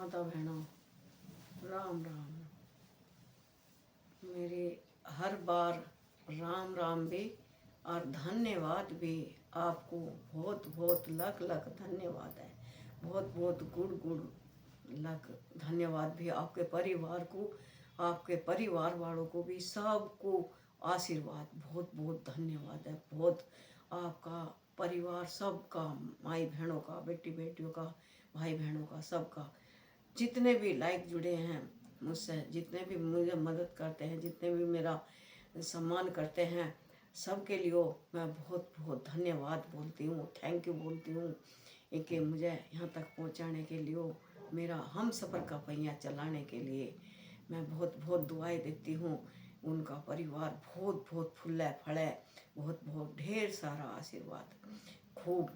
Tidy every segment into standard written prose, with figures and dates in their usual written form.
माता बहनों, राम राम। मेरे हर बार राम राम भी और धन्यवाद भी आपको बहुत बहुत लाख लाख धन्यवाद है। बहुत बहुत गुड़ लाख धन्यवाद भी आपके परिवार को, आपके परिवार वालों को भी, सबको आशीर्वाद बहुत बहुत धन्यवाद है। बहुत आपका परिवार सबका, माई बहनों का, बेटी बेटियों का, भाई बहनों का, सबका, जितने भी लाइक जुड़े हैं मुझसे, जितने भी मुझे मदद करते हैं, जितने भी मेरा सम्मान करते हैं, सबके लिए मैं बहुत बहुत धन्यवाद बोलती हूँ, थैंक यू बोलती हूँ कि मुझे यहाँ तक पहुँचाने के लिए, मेरा हम सफ़र का पहिया चलाने के लिए मैं बहुत बहुत दुआएं देती हूँ। उनका परिवार बहुत बहुत फूले फले, बहुत बहुत ढेर सारा आशीर्वाद, खूब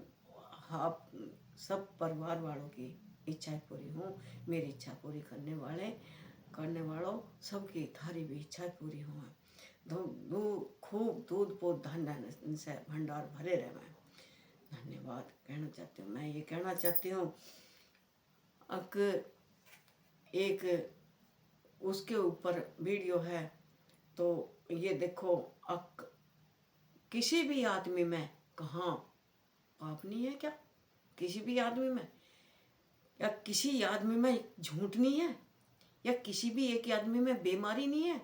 आप सब परिवार वालों की इच्छाएं पूरी हों, मेरी इच्छा पूरी करने वालों सबकी थारी भी इच्छा पूरी हो। खूब दूध पोत धान्य से भंडार भरे रहे। मैं धन्यवाद कहना चाहती हूँ। मैं ये कहना चाहती हूँ अक एक उसके ऊपर वीडियो है, तो ये देखो, अक किसी भी आदमी में कहाँ पाप नहीं है क्या? किसी भी आदमी में, या किसी आदमी में झूठ नहीं है, या किसी भी एक आदमी में बीमारी नहीं है?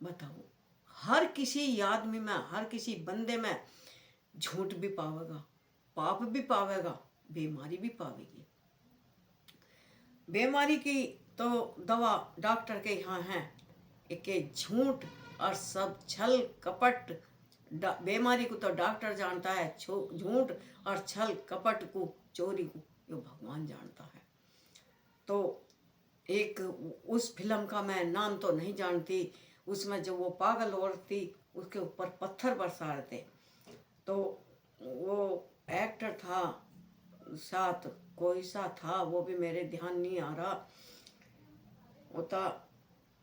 बताओ, हर किसी आदमी में, हर किसी बंदे में झूठ भी पावेगा, पाप भी पावेगा, बीमारी भी पावेगी। बीमारी की तो दवा डॉक्टर के यहाँ है, एक झूठ और सब छल कपट। बीमारी को तो डॉक्टर जानता है, झूठ और छल कपट को, चोरी को ये भगवान जानता है। तो एक उस फिल्म का मैं नाम तो नहीं जानती, उसमें जो वो पागल औरत थी उसके ऊपर पत्थर बरसा रहे थे, तो वो एक्टर था, साथ कोई सा था, वो भी मेरे ध्यान नहीं आ रहा होता।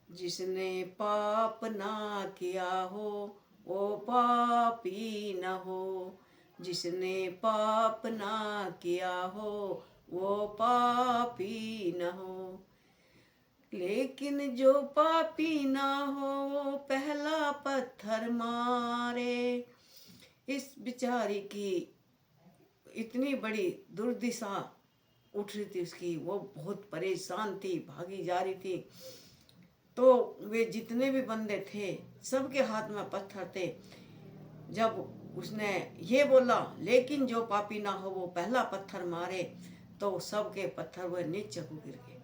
जिसने पाप ना किया हो वो पापी न हो, जिसने पाप ना किया हो वो पापी न हो, लेकिन जो पापी ना हो वो पहला पत्थर मारे। इस बेचारी की इतनी बड़ी दुर्दशा उठ रही थी उसकी, वो बहुत परेशान थी, भागी जा रही थी। तो वे जितने भी बंदे थे सबके हाथ में पत्थर थे। जब उसने ये बोला लेकिन जो पापी ना हो वो पहला पत्थर मारे, तो सबके पत्थर वह नीचे को गिर गए।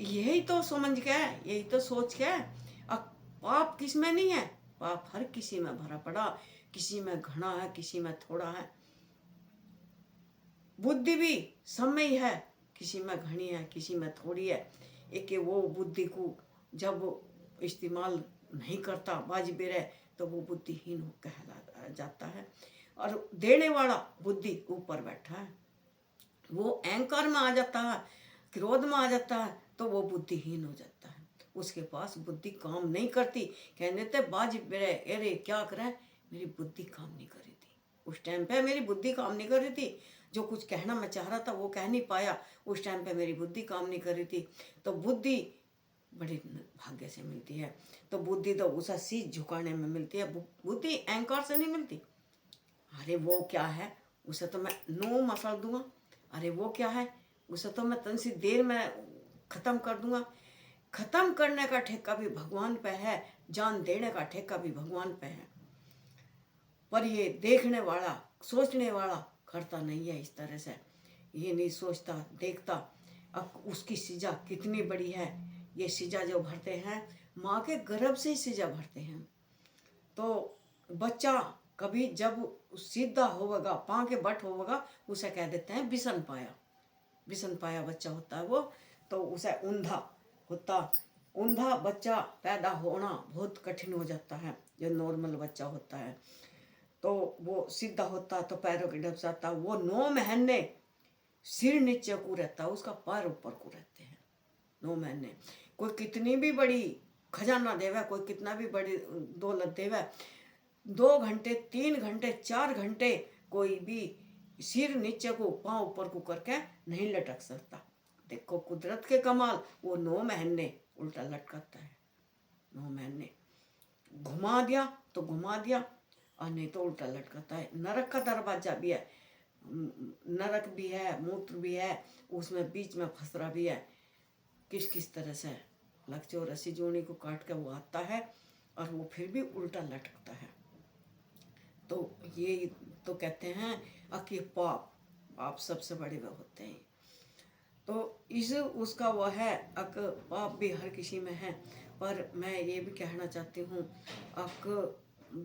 यही तो समझ के, यही तो सोच के, अब पाप किस में नहीं है? पाप हर किसी में भरा पड़ा, किसी में घना है, किसी में थोड़ा है। बुद्धि भी सब में ही है, किसी में घनी है, किसी में थोड़ी है। एक वो बुद्धि को जब इस्तेमाल नहीं करता बाज बेरे, तो वो बुद्धिहीन कहला जाता है। और देने वाला बुद्धि ऊपर बैठा है, वो अहंकार में आ जाता है, क्रोध में आ जाता है, तो वो बुद्धिहीन हो जाता है। उसके पास बुद्धि काम नहीं करती। कहने थे बाज बेरे, अरे क्या करें, मेरी बुद्धि काम नहीं कर रही थी उस टाइम पे, मेरी बुद्धि काम नहीं कर रही थी। जो कुछ कहना मैं चाह रहा था वो कह नहीं पाया उस टाइम पे, मेरी बुद्धि काम नहीं कर रही थी। तो बुद्धि बड़े भाग्य से मिलती है। तो बुद्धि तो उसे शीश झुकाने में मिलती है, बुद्धि अहंकार से नहीं मिलती। अरे वो क्या है, उसे तो मैं 9 मसल दूंगा, अरे वो क्या है, उसे तो मैं तन सी देर में खत्म कर दूंगा। खत्म करने का ठेका भी भगवान पे है, जान देने का ठेका भी भगवान पे है। पर ये देखने वाला, सोचने वाला करता नहीं है इस तरह से, ये नहीं सोचता देखता। अब उसकी सजा कितनी बड़ी है, ये सजा जो भरते हैं माँ के गर्भ से ही सजा भरते हैं। तो बच्चा कभी जब सीधा होगा, पाँव के बट होगा, उसे कह देते हैं बिसन पाया। बिसन पाया बच्चा होता है वो, तो उसे ऊंधा होता, ऊंधा बच्चा पैदा होना बहुत कठिन हो जाता है। जो नॉर्मल बच्चा होता है तो वो सीधा होता तो पैरों के डब जाता, वो 9 महीने सिर नीचे को रहता, उसका पैर ऊपर को रहते हैं 9 महीने। कोई कितनी भी बड़ी खजाना देवे, कोई कितना भी बड़ी दौलत देवे, 2 घंटे 3 घंटे 4 घंटे कोई भी सिर नीचे को पाँव ऊपर को करके नहीं लटक सकता। देखो कुदरत के कमाल, वो 9 महीने उल्टा लटकाता है। 9 महीने घुमा दिया तो घुमा दिया, और नहीं तो उल्टा लटकाता है। नरक का दरवाजा भी है, नरक भी है, मूत्र भी है, उसमें बीच में फसरा भी है। किस किस तरह से लक्ष्य रस्सी जोड़ी को काट के वो आता है, और वो फिर भी उल्टा लटकता है। तो ये तो कहते हैं कि पाप, पाप सबसे बड़े वह होते हैं। तो इस उसका वह है अक पाप भी हर किसी में है। पर मैं ये भी कहना चाहती हूँ, अक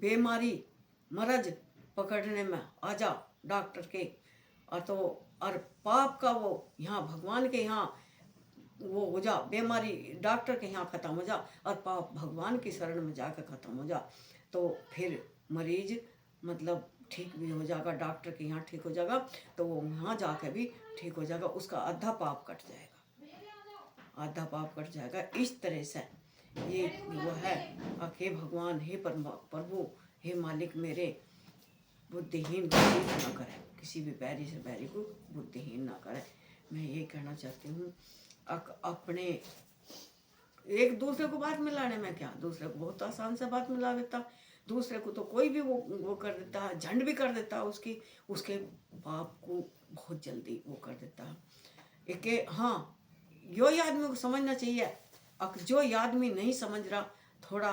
बीमारी मरज पकड़ने में आ जा डॉक्टर के, और पाप का वो यहाँ भगवान के यहाँ वो हो जा, बीमारी डॉक्टर के यहाँ ख़त्म हो जा, और पाप भगवान की शरण में जाकर ख़त्म हो जा, तो फिर मरीज मतलब ठीक भी हो जाएगा, डॉक्टर के यहाँ ठीक हो जाएगा, तो वो वहाँ जाकर भी ठीक हो जाएगा, उसका आधा पाप कट जाएगा, आधा पाप कट जाएगा। इस तरह से ये वो है। हे भगवान, हे प्रभु, हे मालिक मेरे, बुद्धिहीन ना करे, किसी भी बैरी से बैरी को बुद्धिहीन ना करे। मैं ये कहना चाहती हूँ। अपने एक दूसरे को बात मिलाने में क्या, दूसरे को बहुत आसान से बात मिला देता, दूसरे को तो कोई भी वो कर देता है, झंड भी कर देता है, उसके बाप को बहुत जल्दी वो कर देता है। एक हाँ, यो आदमी को समझना चाहिए। जो आदमी नहीं समझ रहा, थोड़ा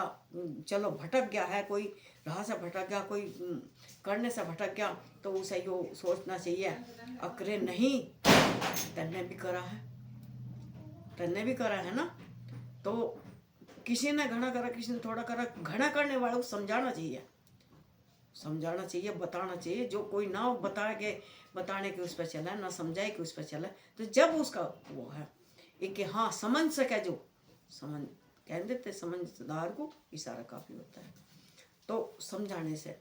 चलो भटक गया है, कोई राह से भटक गया, कोई करने से भटक गया, तो उसे यो सोचना चाहिए, अकरे नहीं तन्ने भी करा है, तन्ने भी करा है ना। तो किसी ने घना करा, किसी ने थोड़ा करा, घना करने वाले को समझाना चाहिए, समझाना चाहिए, बताना चाहिए। जो कोई ना बताने के उस पर चला, ना समझाए कि उस पर चला, तो जब उसका वो है एक हाँ समझ सके, जो समझ कह देते समझदार को इशारा काफ़ी होता है। तो समझाने से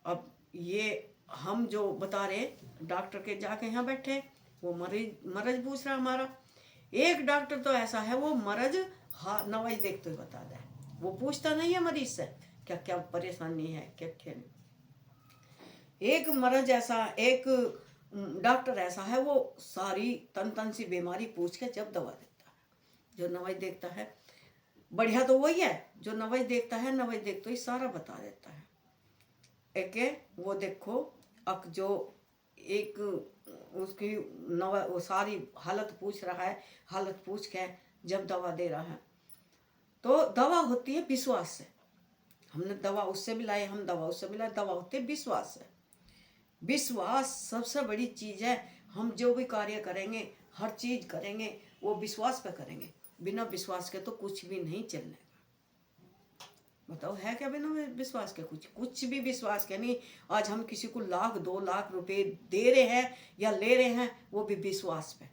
अब ये हम जो बता रहे, डॉक्टर के जाके यहाँ बैठे, वो मरज पूछ रहा हमारा। एक डॉक्टर तो ऐसा है, वो मरज हाँ नवाज देखते हुए बता दे, वो पूछता नहीं है मरीज से क्या क्या परेशानी है, क्या क्या नहीं। एक मरज ऐसा, एक डॉक्टर ऐसा है, वो सारी तन सी बीमारी पूछ के जब दवा देता है। जो नवाज देखता है बढ़िया तो वही है, जो नवाज देखता है, नवाज देखते ही सारा बता देता है। एक वो देखो, अब जो एक उसकी वो सारी हालत पूछ रहा है, हालत पूछ के जब दवा दे रहा है, तो दवा होती है विश्वास से। हमने दवा उससे भी लाई, हम दवा उससे भी लाई, दवा होती है विश्वास से। विश्वास सबसे बड़ी चीज़ है। हम जो भी कार्य करेंगे, हर चीज़ करेंगे, वो विश्वास पे करेंगे। बिना विश्वास के तो कुछ भी नहीं चलने का। बताओ है क्या बिना विश्वास के? कुछ भी विश्वास के नहीं। आज हम किसी को 1,00,000-2,00,000 रुपए दे रहे हैं या ले रहे हैं, वो भी विश्वास पे।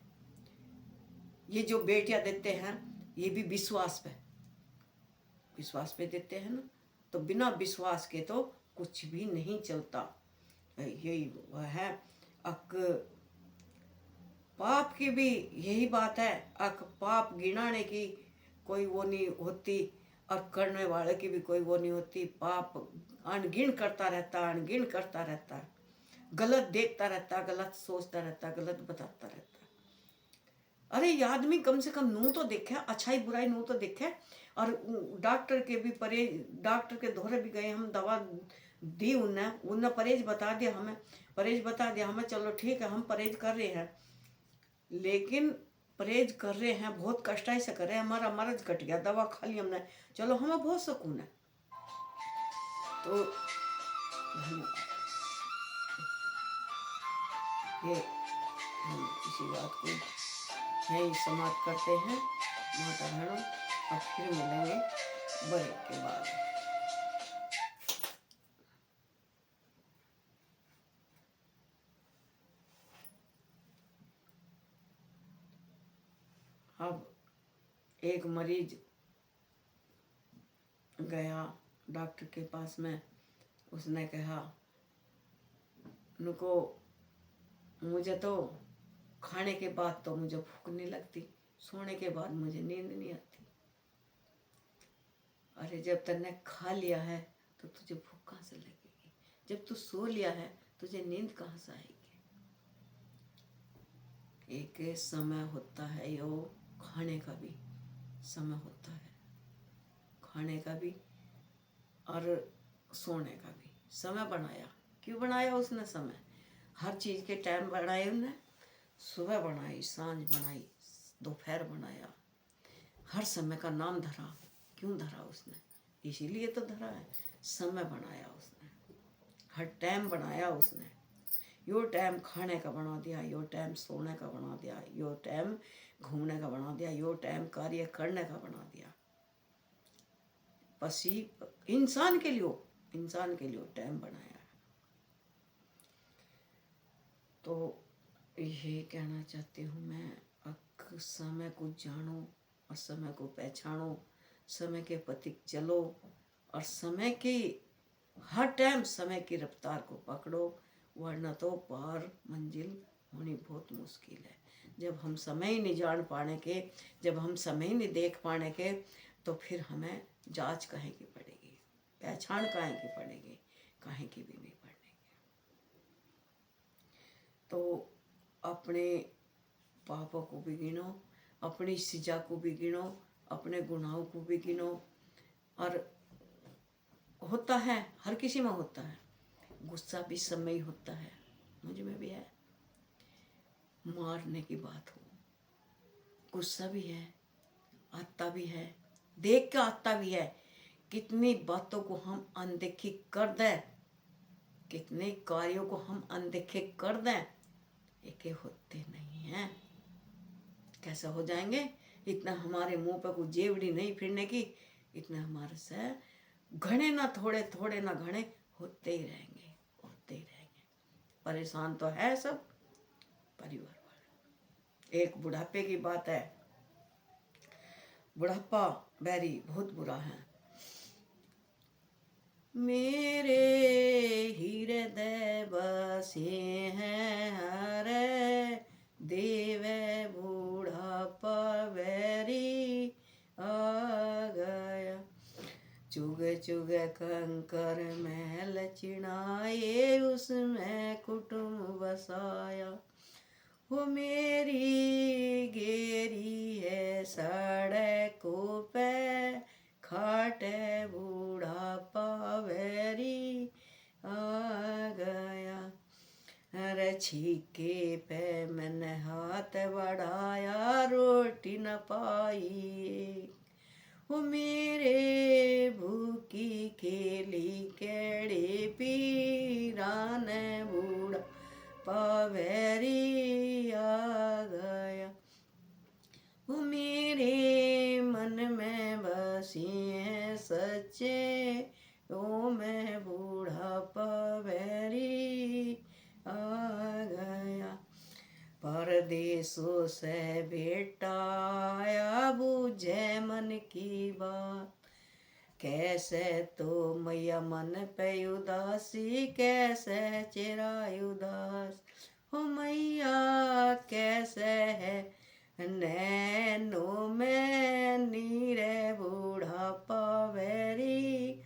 ये जो बेटियां देते हैं, ये भी विश्वास पे देते हैं ना। तो बिना विश्वास के तो कुछ भी नहीं चलता। यही वह है। पाप की भी यही बात है। पाप गिनाने की कोई वो नहीं होती, और करने वाले की भी कोई वो नहीं होती। पाप अनगिन करता रहता, अनगिन करता रहता, गलत देखता रहता, गलत सोचता रहता, गलत बताता रहता। अरे ये आदमी कम से कम नू तो देखे, अच्छाई बुराई नू तो देखे। और डॉक्टर के भी डॉक्टर के दौरे भी गए हम, दवा दी उन्हें परहेज बता दिया हमें, चलो ठीक है हम परहेज कर रहे हैं, लेकिन परहेज कर रहे हैं बहुत कष्टाई से कर रहे हैं, हमारा मर्ज कट गया, दवा खा ली हमने, चलो हमें बहुत सुकून है। तो ये हम इसी बात को यही समाप्त करते हैं। माता बहनों, अब फिर मिलेंगे ब्रेक के बाद। अब एक मरीज गया डॉक्टर के पास में, उसने कहा उनको मुझे तो खाने के बाद तो मुझे भूख नहीं लगती, सोने के बाद मुझे नींद नहीं आती। अरे जब तूने खा लिया है तो तुझे भूख कहाँ से लगेगी? जब तू सो लिया है तुझे नींद कहाँ से आएगी? एक समय होता है यो खाने का भी समय होता है, खाने का भी और सोने का भी समय बनाया। क्यों बनाया उसने समय? हर चीज़ के टाइम बनाए उन्हें, सुबह बनाई, सांझ बनाई, दोपहर बनाया, हर समय का नाम धरा। क्यों धरा उसने? इसीलिए तो धरा है, समय बनाया उसने, हर टाइम बनाया उसने। यो टाइम खाने का बना दिया, यो टाइम सोने का बना दिया, यो टाइम घूमने का बना दिया, यो टाइम कार्य करने का बना दिया। बस इंसान के लिए टाइम बनाया है। तो यही कहना चाहती हूँ मैं, समय को जानो और समय को पहचानो, समय के पथिक चलो और समय की हर टाइम समय की रफ्तार को पकड़ो, वरना तो पार मंजिल होनी बहुत मुश्किल है। जब हम समय ही नहीं जान पाने के, जब हम समय ही नहीं देख पाने के, तो फिर हमें जांच काहे की पड़ेगी, पहचान काहे की पड़ेगी, काहे की भी नहीं पड़ेगी। तो अपने पापों को भी गिनो, अपनी सजा को भी गिनो, अपने गुनाहों को भी गिनो। और होता है, हर किसी में होता है, गुस्सा भी समय ही होता है, मुझ में भी है। मारने की बात हो, गुस्सा भी है, आता भी है, देख के आता भी है। कितनी बातों को हम अनदेखी कर दें, कितने कार्यों को हम अनदेखे कर दें, एक होते नहीं हैं। कैसे हो जाएंगे? इतना हमारे मुंह पर कोई जेवड़ी नहीं फिरने की, इतना हमारे से घने ना थोड़े, थोड़े ना घने होते ही रहेंगे, होते ही रहेंगे। परेशान तो है सब परिवार वाले। एक बुढ़ापे की बात है, बुढ़ापा बैरी बहुत बुरा है। मेरे हृदय बसे हैं हरे, देवे बुढ़ापा बैरी आ गया। चुग चुग कंकर महल चिनाए, उसमें कुटुंब बसाया। वो मेरी गेरी है सड़कों पे, खाट बुढ़ापा बैरी आ गया। अरे छीके पे मैंने हाथ बढ़ाया, रोटी न पाई। वो मेरे भूखी खेली केड़े पीरान, बूढ़ा पावेरी आ गया। वो मेरे मन में बसी है सच्चे, ओ मैं बूढ़ा पावेरी आ गया। परदेसों से बेटा आया, बूझे मन की बात। कैसे तो मैया मन पे उदासी, कैसे चेहरा उदास। हो मैया कैसे है नैनों में नीरे, बुढ़ापा बैरी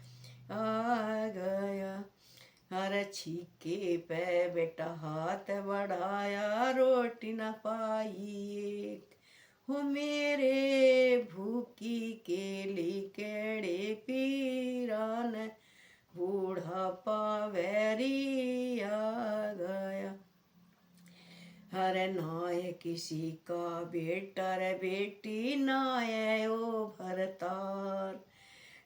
आ गया। हर छीके पे बेटा हाथ बढ़ाया, रोटी न पाई। हो मेरे भूखी केली केड़े पीरान, बूढ़ापा बैरी आ गया। हरे नाय किसी का बेटा रे बेटी, नाय ओ भरतार।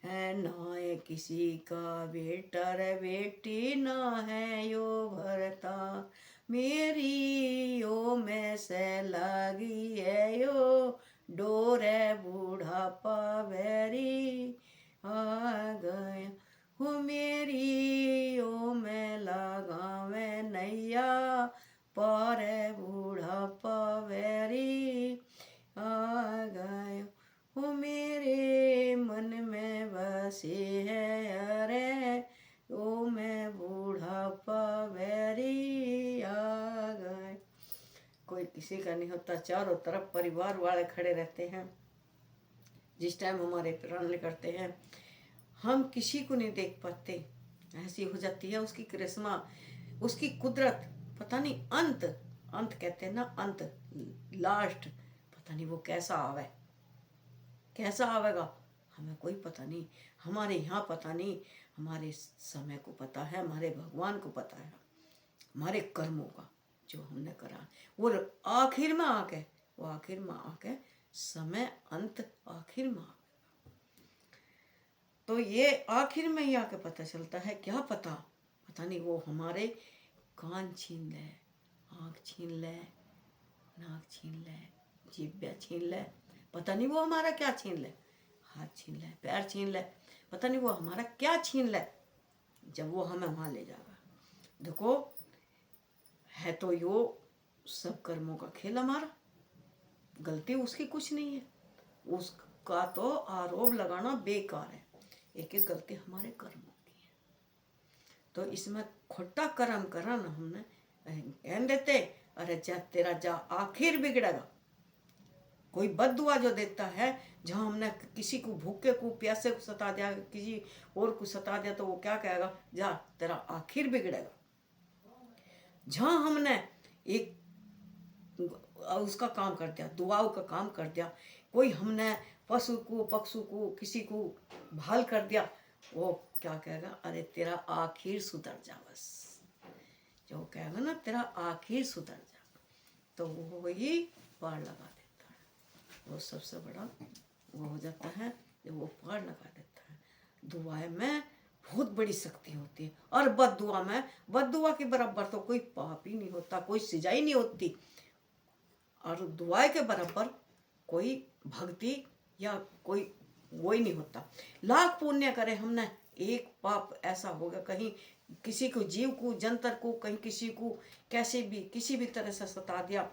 है नाय किसी का बेटा रे बेटी, ना है यो भरता। मेरी यो में से लगी है यो डोरे, बुढ़ापा बैरी आ गया। हो मेरी यो में लगावे नैया, पार बुढ़ापा बैरी आ गया। वो मेरे मन में बसे है अरे, ओ मैं बूढ़ापा बैरी आ गए। कोई किसी का नहीं होता, चारों तरफ परिवार वाले खड़े रहते हैं। जिस टाइम हमारे प्राण निकलते हैं, हम किसी को नहीं देख पाते। ऐसी हो जाती है उसकी करिश्मा, उसकी कुदरत, पता नहीं अंत अंत कहते हैं ना, अंत, लास्ट, पता नहीं वो कैसा आवेगा, हमें कोई पता नहीं। हमारे यहाँ पता नहीं, हमारे समय को पता है, हमारे भगवान को पता है हमारे कर्मों का जो हमने करा। वो आखिर में आके समय अंत आखिर में तो ये आखिर में ही आके पता चलता है। क्या पता नहीं वो हमारे कान छीन ले, आँख छीन ले, नाक छीन ले, जीभ छीन ले, पता नहीं वो हमारा क्या छीन ले, हाथ छीन ले, पैर छीन ले, पता नहीं वो हमारा क्या छीन ले, जब वो हमें वहाँ ले जाएगा। देखो है तो यो सब कर्मों का खेल हमारा, गलती उसकी कुछ नहीं है, उसका तो आरोप लगाना बेकार है। एक एक गलती हमारे कर्मों की है। तो इसमें खोटा कर्म करन हमने कह देते, अरे जा तेरा जा आखिर बिगड़ेगा। कोई बद्दुआ जो देता है, जहाँ हमने किसी को भूखे को प्यासे को सता दिया, किसी और को सता दिया, तो वो क्या कहेगा, जा तेरा आखिर बिगड़ेगा। जहाँ हमने एक उसका काम कर दिया, दुआओं का काम कर दिया, कोई हमने पशु को पक्षु को किसी को भाल कर दिया, वो क्या कहेगा, अरे तेरा आखिर सुधर जा, बस जो कहेगा ना तेरा आखिर सुधर जा, तो वो वही पार लगा देता है। वो सबसे बड़ा वो हो जाता है जो वो पार लगा देता है। दुआएं में बहुत बड़ी शक्ति होती है, और बद्दुआ के बराबर तो कोई पाप ही नहीं होता, कोई सजा ही नहीं होती, और दुआएं के बराबर कोई भक्ति या कोई वो ही नहीं होता। लाख पुण्य करे हमने, एक पाप ऐसा होगा, कहीं किसी को जीव को जंतर को कहीं किसी को कैसे भी किसी भी तरह से सता दिया,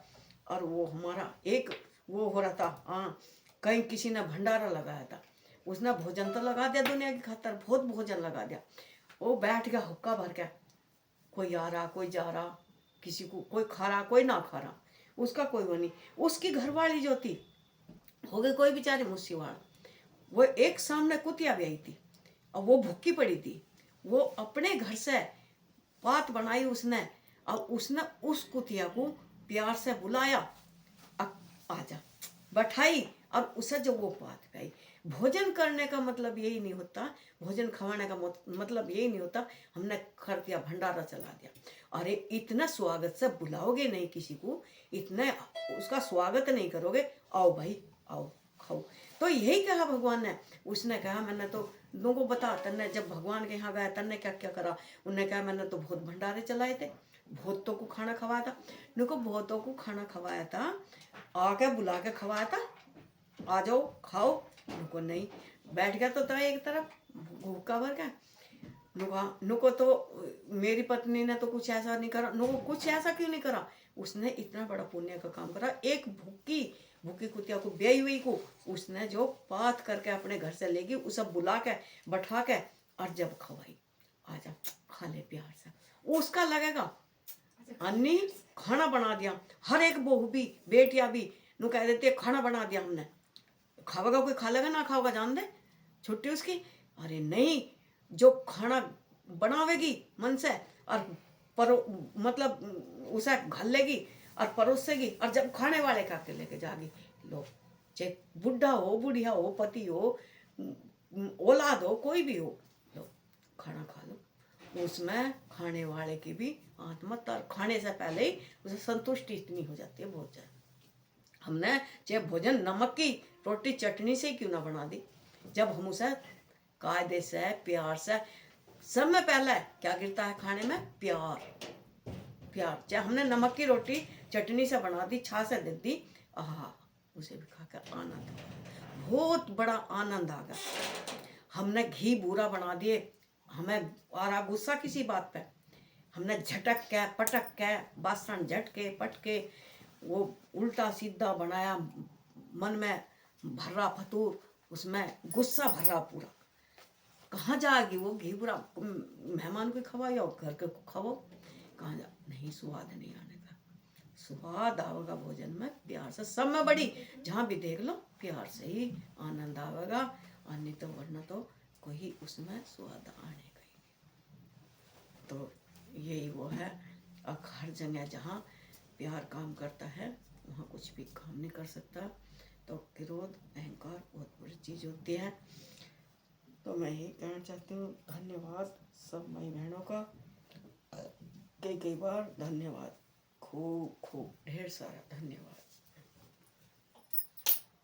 और वो हमारा एक वो हो रहा था, हाँ कहीं किसी ने भंडारा लगाया था, उसने भोजन तो लगा दिया दुनिया की खातर, बहुत भोजन लगा दिया, वो बैठ गया हुक्का भर के, कोई आ रहा कोई जा रहा, किसी को कोई खा रहा कोई ना खा रहा, उसका कोई वो नहीं। उसकी घरवाली जो थी हो गई कोई बेचारी मुसीवाड़, वो एक सामने कुतिया भी आई थी और वो भूखी पड़ी थी, वो अपने घर से बात बनाई उसने, और उसने उस कुतिया को प्यार से बुलाया, आजा बैठाई, और उसे जो वो बात पाई। भोजन करने का मतलब यही नहीं होता, भोजन खवाने का मतलब यही नहीं होता हमने कर दिया भंडारा चला दिया। अरे इतना स्वागत से बुलाओगे नहीं किसी को, इतना उसका स्वागत नहीं करोगे, आओ भाई आओ खाओ, तो यही कहा भगवान ने। उसने कहा मैंने तो लोगों को बता, तन्ने जब भगवान के यहाँ गया तन्ने क्या क्या करा, उन्होंने कहा मैंने तो बहुत भंडारे चलाए थे, बहुतों को खाना खवाया था। उनको बहुतों को खाना खवाया था, आके बुला के खवाया था, आ जाओ खाओ, उनको नहीं, बैठ गया तो था एक तरफ भूखा भर का। नुको तो मेरी पत्नी ने तो कुछ ऐसा नहीं करा, नुको कुछ ऐसा क्यों नहीं करा, उसने इतना बड़ा पुण्य का काम करा। एक भूखी कुतिया को ब्याई हुई को उसने जो बात करके अपने घर से लेगी, उसे बुला के बैठा के और जब खवाई, आजा खा ले प्यार से, उसका लगेगा अन्नी खाना बना दिया। हर एक बहू भी बेटियां भी नु कह देती है खाना बना दिया हमने, खावेगा कोई खा लेगा ना खाओगा जान दे छुट्टी उसकी। अरे नहीं, जो खाना बनावेगी मन से और मतलब उसे घालेगी और परोसेगी, और जब खाने वाले का के लेके जागी, लो चाहे बुढ़ा हो बुढ़िया हो पति हो औलाद हो कोई भी हो, लो खाना खा लो। उसमें खाने वाले की भी आत्मा तर खाने से पहले ही उसे संतुष्टि इतनी हो जाती है बहुत ज्यादा। हमने चाहे भोजन नमक की रोटी चटनी से क्यों ना बना दी, जब हम उसे कायदे से प्यार से, सब में पहला क्या गिरता है खाने में, प्यार। चाहे हमने नमक की रोटी चटनी से बना दी, छाछ से दे दी, आहा उसे भी खाकर आनंद, बहुत बड़ा आनंद आ गया। हमने घी बूरा बना दिए, हमें आ रहा गुस्सा किसी बात पे, हमने झटक के पटक के बासन झटके पटके वो उल्टा सीधा बनाया, मन में भर्रा फतूर, उसमें गुस्सा भरा पूरा, कहाँ जाएगी वो घी बुरा, मेहमान को खवाओ या घर के खाओ, कहाँ जा, नहीं स्वाद नहीं आने का, स्वाद आवेगा भोजन में प्यार से, सब में बड़ी जहाँ भी देख लो प्यार से ही आनंद आवेगा, और नहीं तो वरना तो कोई उसमें स्वाद आने का ही। तो यही वो है, और हर जगह जहाँ प्यार काम करता है वहाँ कुछ भी काम नहीं कर सकता। तो क्रोध अहंकार बहुत बुरी चीज़ होती है। तो मैं यही कहना चाहती हूँ, धन्यवाद सब माई बहनों का, कई कई बार धन्यवाद, खूब खूब ढेर सारा धन्यवाद।